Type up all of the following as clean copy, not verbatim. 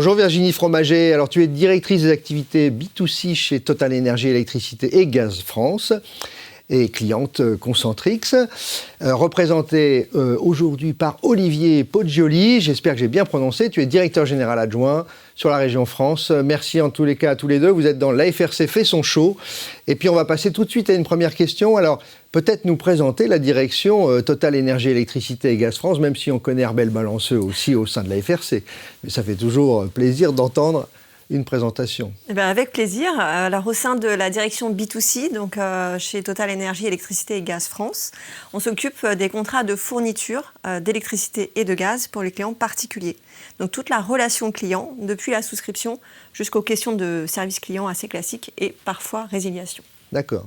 Bonjour Virginie Fromager, alors tu es directrice des activités B2C chez Total Énergie Électricité et Gaz France et cliente Concentrix, représentée aujourd'hui par Olivier Poggioli, j'espère que j'ai bien prononcé, tu es directeur général adjoint sur la région France. Merci en tous les cas à tous les deux, vous êtes dans l'AFRC fait son show. Et puis on va passer tout de suite à une première question. Alors peut-être nous présenter la direction Total Énergie Électricité et Gaz France, même si on connaît Herbel Balanceux aussi au sein de l'AFRC. Mais ça fait toujours plaisir d'entendre une présentation. Eh bien, avec plaisir. Alors, au sein de la direction B2C, donc chez Total Énergie Électricité et Gaz France, on s'occupe des contrats de fourniture d'électricité et de gaz pour les clients particuliers. Donc, toute la relation client, depuis la souscription jusqu'aux questions de service client assez classiques et parfois résiliation. D'accord.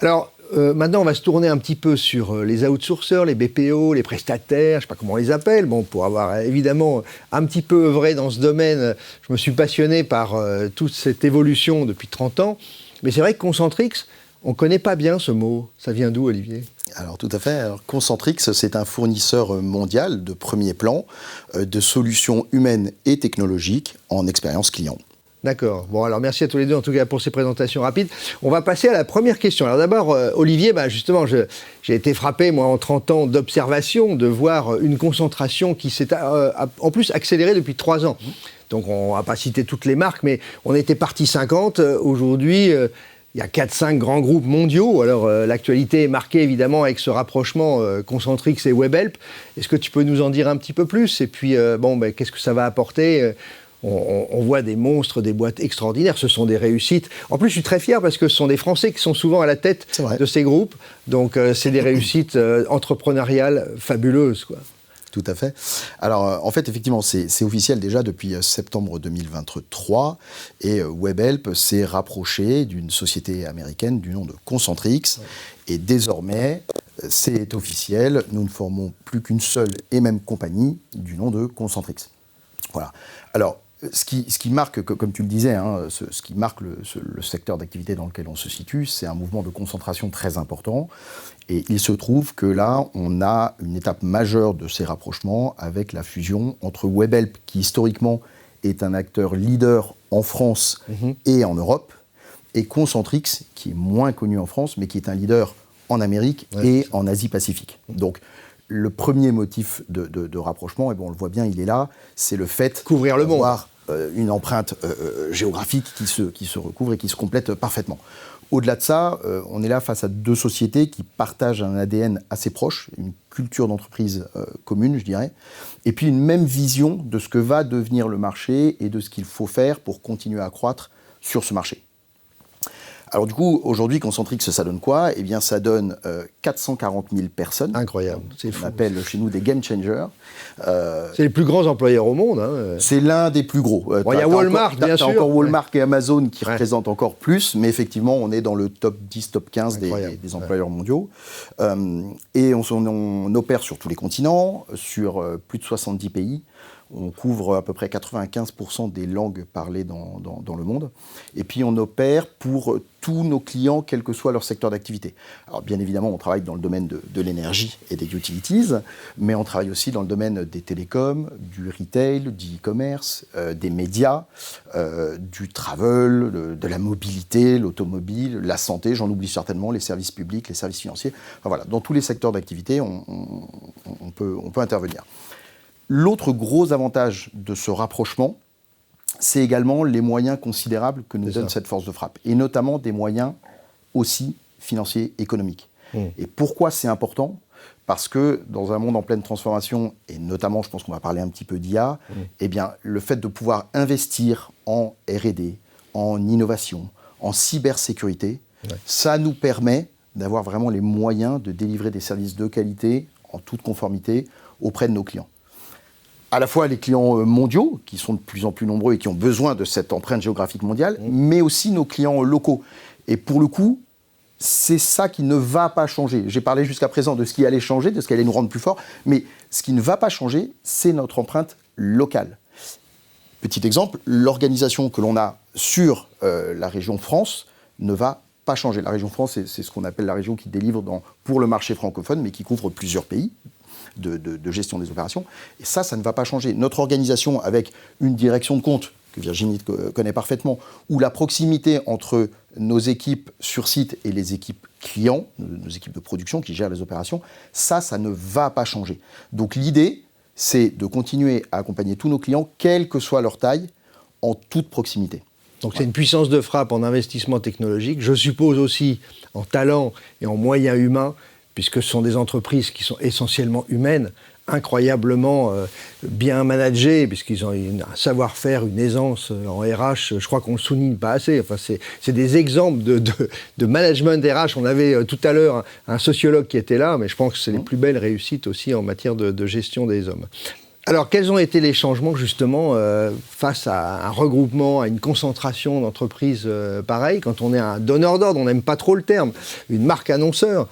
Alors, maintenant, on va se tourner un petit peu sur les outsourceurs, les BPO, les prestataires, je ne sais pas comment on les appelle. Bon, pour avoir évidemment un petit peu œuvré dans ce domaine, je me suis passionné par toute cette évolution depuis 30 ans. Mais c'est vrai que Concentrix, on ne connaît pas bien ce mot. Ça vient d'où, Olivier ? Alors tout à fait. Alors, Concentrix, c'est un fournisseur mondial de premier plan de solutions humaines et technologiques en expérience client. D'accord. Bon, alors merci à tous les deux, en tout cas, pour ces présentations rapides. On va passer à la première question. Alors d'abord, Olivier, justement, j'ai été frappé, moi, en 30 ans d'observation, de voir une concentration qui s'est en plus accélérée depuis 3 ans. Donc on ne va pas citer toutes les marques, mais on était parti 50. Aujourd'hui, il y a 4-5 grands groupes mondiaux. Alors l'actualité est marquée, évidemment, avec ce rapprochement Concentrix et Webhelp. Est-ce que tu peux nous en dire un petit peu plus ? Et puis, qu'est-ce que ça va apporter ? On voit des monstres, des boîtes extraordinaires, ce sont des réussites. En plus, je suis très fier parce que ce sont des Français qui sont souvent à la tête de ces groupes. Donc, c'est des réussites entrepreneuriales fabuleuses, quoi. Tout à fait. Alors, en fait, effectivement, c'est officiel déjà depuis septembre 2023. Et Webhelp s'est rapproché d'une société américaine du nom de Concentrix. Ouais. Et désormais, c'est officiel, nous ne formons plus qu'une seule et même compagnie du nom de Concentrix. Voilà. Alors, ce qui marque, comme tu le disais, ce qui marque le secteur d'activité dans lequel on se situe, c'est un mouvement de concentration très important. Et il se trouve que là, on a une étape majeure de ces rapprochements avec la fusion entre Webhelp, qui historiquement est un acteur leader en France et en Europe, et Concentrix, qui est moins connu en France, mais qui est un leader en Amérique et en Asie-Pacifique. Donc, le premier motif de rapprochement, et bon, on le voit bien, il est là, c'est le fait couvrir le monde, d'avoir une empreinte géographique qui se recouvre et qui se complète parfaitement. Au-delà de ça, on est là face à deux sociétés qui partagent un ADN assez proche, une culture d'entreprise commune, je dirais, et puis une même vision de ce que va devenir le marché et de ce qu'il faut faire pour continuer à croître sur ce marché. Alors du coup, aujourd'hui, Concentrix, ça donne quoi ? Eh bien, ça donne 440 000 personnes. Incroyable, c'est fou. On appelle chez nous des game changers. C'est les plus grands employeurs au monde. C'est l'un des plus gros. Il y a Walmart, bien sûr. Il y a encore Walmart et Amazon qui représentent encore plus, mais effectivement, on est dans le top 10, top 15 des employeurs mondiaux. Et on opère sur tous les continents, sur plus de 70 pays. On couvre à peu près 95% des langues parlées dans le monde. Et puis on opère pour tous nos clients, quel que soit leur secteur d'activité. Alors bien évidemment, on travaille dans le domaine de l'énergie et des utilities, mais on travaille aussi dans le domaine des télécoms, du retail, du e-commerce, des médias, du travel, de la mobilité, l'automobile, la santé, j'en oublie certainement, les services publics, les services financiers. Enfin, voilà, dans tous les secteurs d'activité, on peut intervenir. L'autre gros avantage de ce rapprochement, c'est également les moyens considérables que nous donne cette force de frappe, et notamment des moyens aussi financiers, économiques. Et pourquoi c'est important ? Parce que dans un monde en pleine transformation, et notamment, je pense qu'on va parler un petit peu d'IA, eh bien, le fait de pouvoir investir en R&D, en innovation, en cybersécurité, ça nous permet d'avoir vraiment les moyens de délivrer des services de qualité, en toute conformité, auprès de nos clients. À la fois les clients mondiaux, qui sont de plus en plus nombreux et qui ont besoin de cette empreinte géographique mondiale, mais aussi nos clients locaux. Et pour le coup, c'est ça qui ne va pas changer. J'ai parlé jusqu'à présent de ce qui allait changer, de ce qui allait nous rendre plus forts, mais ce qui ne va pas changer, c'est notre empreinte locale. Petit exemple, l'organisation que l'on a sur la région France ne va pas changer. La région France, c'est ce qu'on appelle la région qui délivre pour le marché francophone, mais qui couvre plusieurs pays. de gestion des opérations. Et ça ne va pas changer. Notre organisation, avec une direction de compte, que Virginie connaît parfaitement, où la proximité entre nos équipes sur site et les équipes clients, nos équipes de production qui gèrent les opérations, ça ne va pas changer. Donc l'idée, c'est de continuer à accompagner tous nos clients, quelle que soit leur taille, en toute proximité. Donc c'est une puissance de frappe en investissement technologique, je suppose aussi en talent et en moyens humains, puisque ce sont des entreprises qui sont essentiellement humaines, incroyablement bien managées, puisqu'ils ont un savoir-faire, une aisance en RH, je crois qu'on ne le souligne pas assez. Enfin, c'est des exemples de management RH. On avait tout à l'heure un sociologue qui était là, mais je pense que c'est les plus belles réussites aussi en matière de gestion des hommes. Alors, quels ont été les changements, justement, face à un regroupement, à une concentration d'entreprises pareilles, quand on est un donneur d'ordre, on n'aime pas trop le terme, une marque annonceur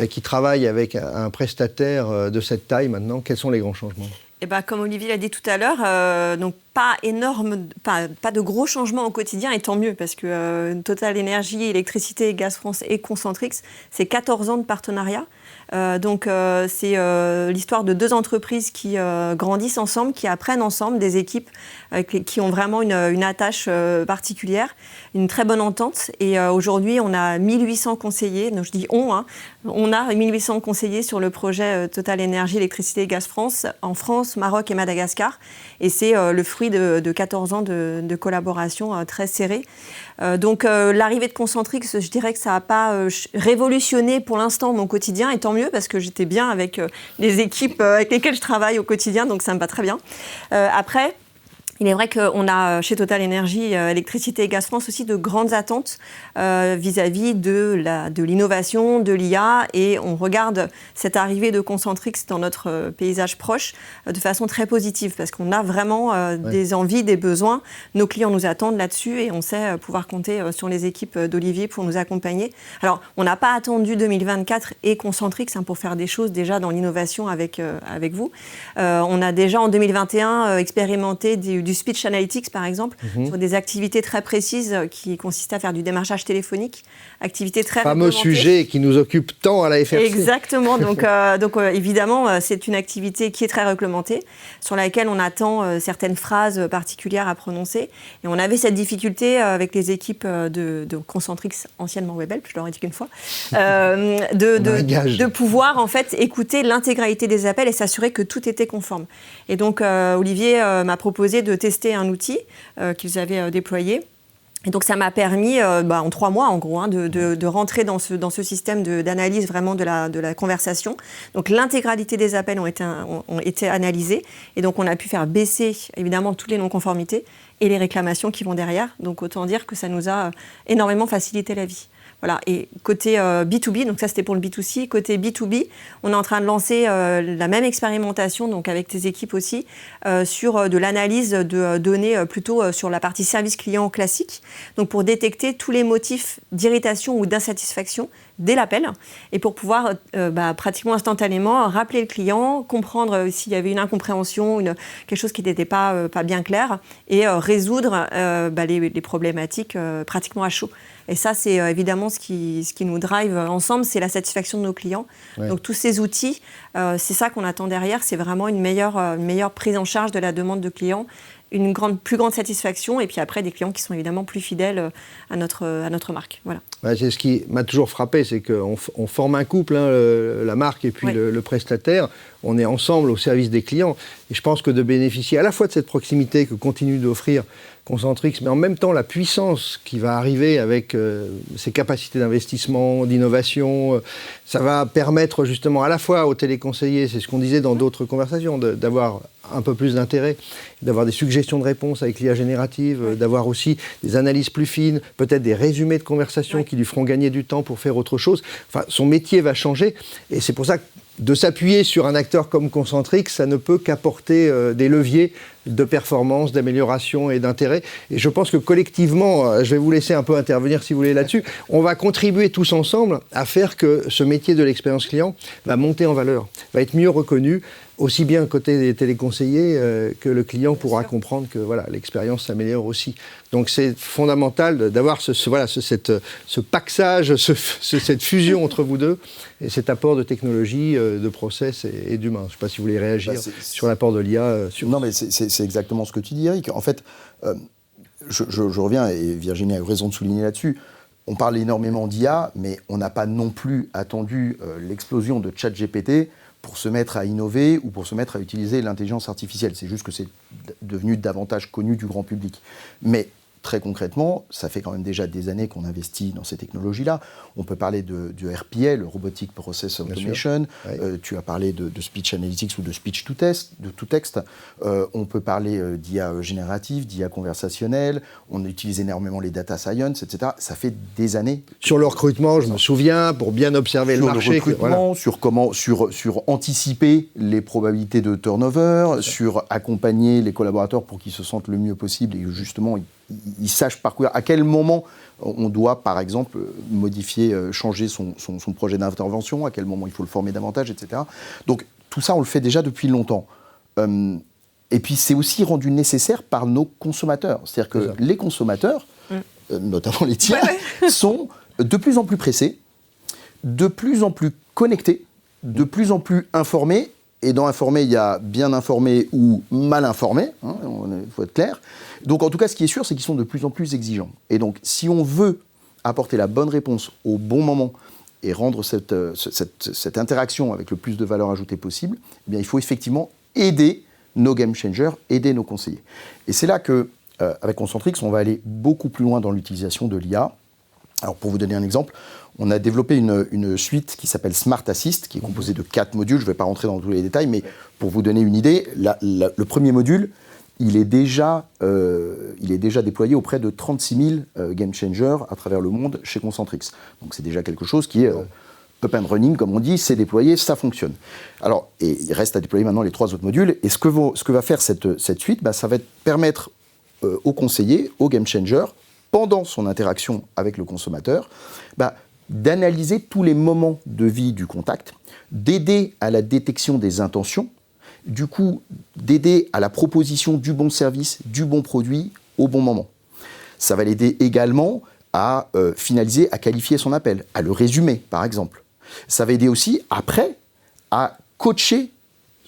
qui travaille avec un prestataire de cette taille maintenant, quels sont les grands changements ? Eh ben, comme Olivier l'a dit tout à l'heure, donc pas de gros changements au quotidien, et tant mieux, parce que Total Énergie, Électricité, Gaz France et Concentrix, c'est 14 ans de partenariat. C'est l'histoire de deux entreprises qui grandissent ensemble, qui apprennent ensemble, des équipes qui ont vraiment une attache particulière, une très bonne entente. Et aujourd'hui, on a 1800 conseillers, donc je dis on a 1800 conseillers sur le projet Total Énergie, Électricité et Gaz France, en France, Maroc et Madagascar. Et c'est le fruit de 14 ans de collaboration très serrée. L'arrivée de Concentrix, je dirais que ça n'a pas révolutionné pour l'instant mon quotidien, et tant mieux, parce que j'étais bien avec les équipes avec lesquelles je travaille au quotidien, donc ça me va très bien. Après, il est vrai qu'on a chez Total Énergie, Électricité et Gaz France aussi de grandes attentes vis-à-vis de l'innovation, de l'IA, et on regarde cette arrivée de Concentrix dans notre paysage proche de façon très positive, parce qu'on a vraiment des envies, des besoins. Nos clients nous attendent là-dessus, et on sait pouvoir compter sur les équipes d'Olivier pour nous accompagner. Alors, on n'a pas attendu 2024 et Concentrix pour faire des choses déjà dans l'innovation avec vous. On a déjà en 2021 expérimenté du speech analytics, par exemple, sur des activités très précises qui consistent à faire du démarchage téléphonique, activités très fameux sujet qui nous occupe tant à la FRC. Exactement. Donc évidemment, c'est une activité qui est très réglementée, sur laquelle on attend certaines phrases particulières à prononcer. Et on avait cette difficulté avec les équipes de Concentrix, anciennement Webhelp, je l'aurais dit qu'une fois, de pouvoir en fait écouter l'intégralité des appels et s'assurer que tout était conforme. Et donc Olivier m'a proposé de tester un outil qu'ils avaient déployé. Et donc ça m'a permis, en 3 mois en gros, de rentrer dans ce système d'analyse vraiment de la conversation. Donc l'intégralité des appels ont été analysés, et donc on a pu faire baisser évidemment toutes les non-conformités et les réclamations qui vont derrière. Donc autant dire que ça nous a énormément facilité la vie. Voilà. Et côté B2B, donc ça c'était pour le B2C, côté B2B, on est en train de lancer la même expérimentation, donc avec tes équipes aussi, sur de l'analyse de données plutôt sur la partie service client classique, donc pour détecter tous les motifs d'irritation ou d'insatisfaction dès l'appel, et pour pouvoir pratiquement instantanément rappeler le client, comprendre s'il y avait une incompréhension, quelque chose qui n'était pas bien clair, et résoudre les problématiques pratiquement à chaud. Et ça, c'est évidemment ce qui nous drive ensemble, c'est la satisfaction de nos clients. Ouais. Donc tous ces outils, c'est ça qu'on attend derrière, c'est vraiment une meilleure prise en charge de la demande de clients, une plus grande satisfaction, et puis après des clients qui sont évidemment plus fidèles à notre marque. Voilà. Ouais, c'est ce qui m'a toujours frappé, c'est qu'on forme un couple, la marque et puis le prestataire. On est ensemble au service des clients. Et je pense que de bénéficier à la fois de cette proximité que continue d'offrir Concentrix, mais en même temps la puissance qui va arriver avec ses capacités d'investissement, d'innovation, ça va permettre justement à la fois aux téléconseillers, c'est ce qu'on disait dans d'autres conversations, d'avoir un peu plus d'intérêt, d'avoir des suggestions de réponses avec l'IA générative, d'avoir aussi des analyses plus fines, peut-être des résumés de conversations qui lui feront gagner du temps pour faire autre chose. Enfin, son métier va changer, et c'est pour ça que de s'appuyer sur un acteur comme Concentrix, ça ne peut qu'apporter des leviers de performance, d'amélioration et d'intérêt. Et je pense que collectivement, je vais vous laisser un peu intervenir si vous voulez là-dessus, on va contribuer tous ensemble à faire que ce métier de l'expérience client va monter en valeur, va être mieux reconnu, aussi bien côté des téléconseillers que le client pourra comprendre que voilà, l'expérience s'améliore aussi. Donc c'est fondamental d'avoir ce paxage, cette fusion entre vous deux et cet apport de technologie, de process et d'humain. Je ne sais pas si vous voulez réagir sur l'apport de l'IA. Non, mais c'est exactement ce que tu dis, Eric. En fait, je reviens, et Virginie a eu raison de souligner là-dessus, on parle énormément d'IA, mais on n'a pas non plus attendu l'explosion de ChatGPT pour se mettre à innover ou pour se mettre à utiliser l'intelligence artificielle. C'est juste que c'est devenu davantage connu du grand public. Mais très concrètement, ça fait quand même déjà des années qu'on investit dans ces technologies-là. On peut parler du RPA, le Robotic Process Automation. Tu as parlé de Speech Analytics ou de Speech to Text. On peut parler d'IA générative, d'IA conversationnelle. On utilise énormément les data science, etc. Ça fait des années. Sur le recrutement, je me souviens, pour bien observer le marché. Sur le recrutement, sur anticiper les probabilités de turnover, sur accompagner les collaborateurs pour qu'ils se sentent le mieux possible et justement ils sachent parcourir à quel moment on doit, par exemple, modifier, changer son projet d'intervention, à quel moment il faut le former davantage, etc. Donc, tout ça, on le fait déjà depuis longtemps. Et puis, c'est aussi rendu nécessaire par nos consommateurs. C'est-à-dire que les consommateurs, notamment les tiens, sont de plus en plus pressés, de plus en plus connectés, de plus en plus informés. Et dans informé, il y a bien informé ou mal informé, il faut être clair. Donc en tout cas, ce qui est sûr, c'est qu'ils sont de plus en plus exigeants. Et donc, si on veut apporter la bonne réponse au bon moment et rendre cette interaction avec le plus de valeur ajoutée possible, eh bien, il faut effectivement aider nos game changers, aider nos conseillers. Et c'est là que, avec Concentrix, on va aller beaucoup plus loin dans l'utilisation de l'IA. Alors pour vous donner un exemple, on a développé une suite qui s'appelle Smart Assist, qui est composée de 4 modules. Je ne vais pas rentrer dans tous les détails, mais pour vous donner une idée, le premier module, il est déjà déployé auprès de 36 000 game changers à travers le monde chez Concentrix. Donc c'est déjà quelque chose qui est up and running, comme on dit, c'est déployé, ça fonctionne. Alors, et il reste à déployer maintenant les 3 autres modules. Et ce que va faire cette suite, ça va permettre aux conseillers, aux game changers, pendant son interaction avec le consommateur, d'analyser tous les moments de vie du contact, d'aider à la détection des intentions, du coup d'aider à la proposition du bon service, du bon produit au bon moment. Ça va l'aider également à finaliser, à qualifier son appel, à le résumer par exemple. Ça va aider aussi après à coacher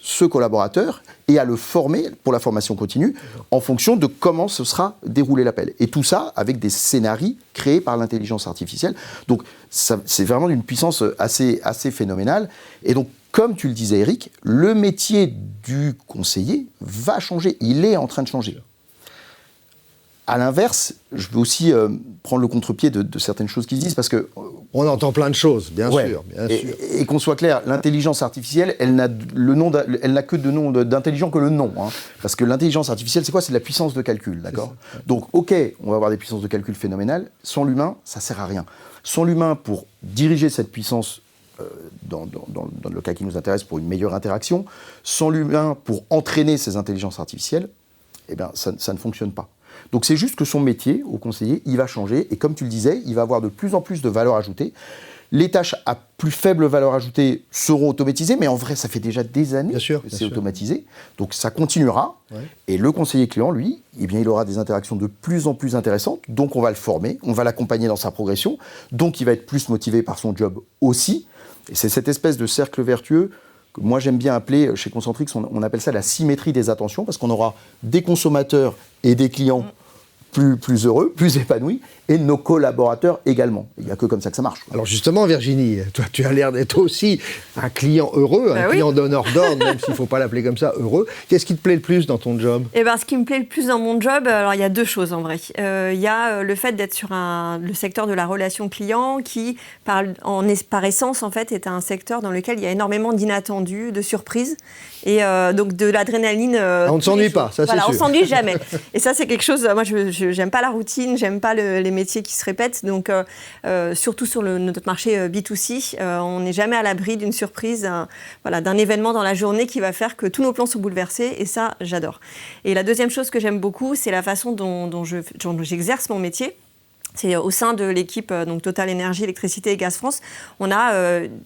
ce collaborateur et à le former pour la formation continue en fonction de comment se sera déroulé l'appel. Et tout ça avec des scénarios créés par l'intelligence artificielle. Donc c'est vraiment d'une puissance assez phénoménale. Et donc, comme tu le disais Eric, le métier du conseiller va changer. Il est en train de changer. À l'inverse, je veux aussi prendre le contre-pied de certaines choses qui se disent parce que... On entend plein de choses, bien sûr. Et qu'on soit clair, l'intelligence artificielle, elle n'a que de nom d'intelligent que le nom. Parce que l'intelligence artificielle, c'est quoi ? C'est de la puissance de calcul, d'accord ? Donc, ok, on va avoir des puissances de calcul phénoménales. Sans l'humain, ça ne sert à rien. Sans l'humain, pour diriger cette puissance, dans le cas qui nous intéresse, pour une meilleure interaction, sans l'humain, pour entraîner ces intelligences artificielles, eh bien, ça ne fonctionne pas. Donc c'est juste que son métier, au conseiller, il va changer. Et comme tu le disais, il va avoir de plus en plus de valeur ajoutée. Les tâches à plus faible valeur ajoutée seront automatisées, mais en vrai, ça fait déjà des années que c'est automatisé. Donc ça continuera. Ouais. Et le conseiller client, lui, eh bien, il aura des interactions de plus en plus intéressantes. Donc on va le former, on va l'accompagner dans sa progression. Donc il va être plus motivé par son job aussi. Et c'est cette espèce de cercle vertueux que moi j'aime bien appeler, chez Concentrix, on appelle ça la symétrie des attentions, parce qu'on aura des consommateurs et des clients plus heureux, plus épanouis, et nos collaborateurs également. Il n'y a que comme ça que ça marche. Alors justement, Virginie, toi, tu as l'air d'être aussi un client heureux, client donneur d'ordre, même s'il ne faut pas l'appeler comme ça, heureux. Qu'est-ce qui te plaît le plus dans ton job ? Ce qui me plaît le plus dans mon job, alors il y a 2 choses en vrai. Il y a le fait d'être sur le secteur de la relation client qui, par essence, en fait, est un secteur dans lequel il y a énormément d'inattendus, de surprises, et donc de l'adrénaline. On ne s'ennuie pas, ça c'est sûr. On ne s'ennuie jamais. Et ça, c'est quelque chose, moi je j'aime pas la routine, j'aime pas les métiers qui se répètent. Donc, surtout sur notre marché B2C, on n'est jamais à l'abri d'une surprise, d'un événement dans la journée qui va faire que tous nos plans sont bouleversés. Et ça, j'adore. Et la deuxième chose que j'aime beaucoup, c'est la façon dont j'exerce mon métier. C'est au sein de l'équipe donc Total Énergie, Électricité et Gaz France, on a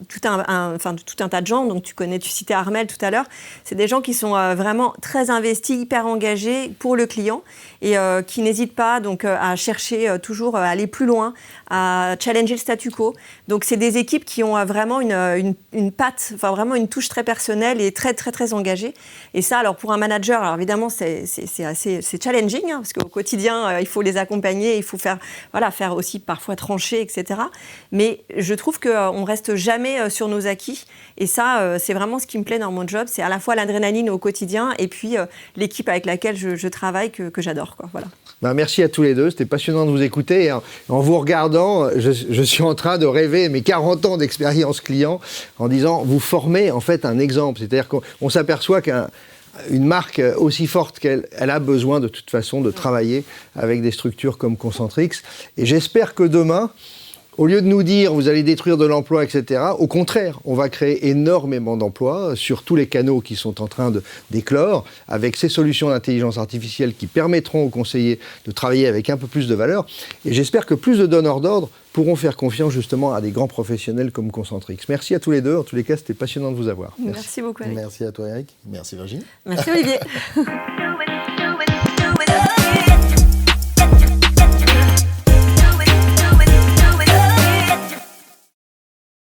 tout un tas de gens. Donc tu citais Armel tout à l'heure. C'est des gens qui sont vraiment très investis, hyper engagés pour le client et qui n'hésitent pas donc à chercher toujours à aller plus loin, à challenger le statu quo. Donc c'est des équipes qui ont vraiment une patte, vraiment une touche très personnelle et très très très engagée. Et ça, alors pour un manager, alors évidemment c'est challenging parce qu'au quotidien il faut les accompagner, il faut faire aussi parfois trancher, etc. Mais je trouve qu'on ne reste jamais sur nos acquis. Et ça, c'est vraiment ce qui me plaît dans mon job. C'est à la fois l'adrénaline au quotidien et puis l'équipe avec laquelle je travaille que j'adore, quoi. Voilà. Merci à tous les deux, c'était passionnant de vous écouter. Et en vous regardant, je suis en train de rêver mes 40 ans d'expérience client en disant, vous formez en fait un exemple. C'est-à-dire qu'on s'aperçoit qu'une marque aussi forte qu'elle a besoin de toute façon de travailler avec des structures comme Concentrix. Et j'espère que demain, au lieu de nous dire vous allez détruire de l'emploi, etc., au contraire, on va créer énormément d'emplois sur tous les canaux qui sont en train d'éclore, avec ces solutions d'intelligence artificielle qui permettront aux conseillers de travailler avec un peu plus de valeur. Et j'espère que plus de donneurs d'ordre pourront faire confiance justement à des grands professionnels comme Concentrix. Merci à tous les deux. En tous les cas, c'était passionnant de vous avoir. Merci beaucoup, Eric. Merci à toi, Eric. Merci, Virginie. Merci, Olivier.